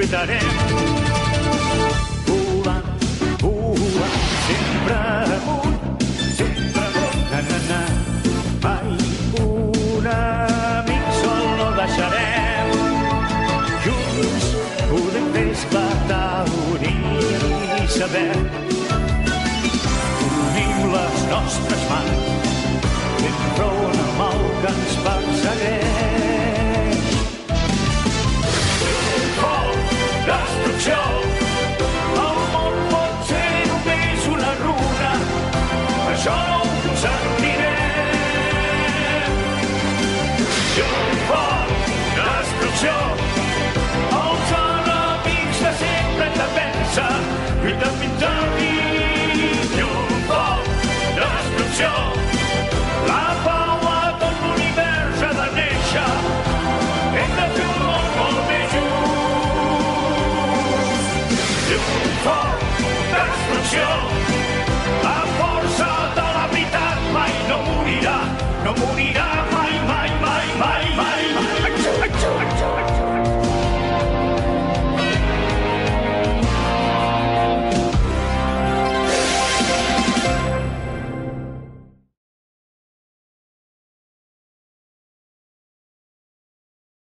lluitarem. Volant, volant, sempre amunt, na, na, na. Mai un amic sol no deixarem. Junts podem fer esclatar, unir i saber. Unim les nostres mans, fent front al mal que ens persegueix. Foc, destrucció, el món pot ser només una runa, això no ho sentirem. Foc, destrucció, els enemics de sempre ens defensen, lluiten fins al fi. Foc, destrucció, la pau a tot l'univers ha de néixer. Hem de fer un món molt més just. Foc, destrucció,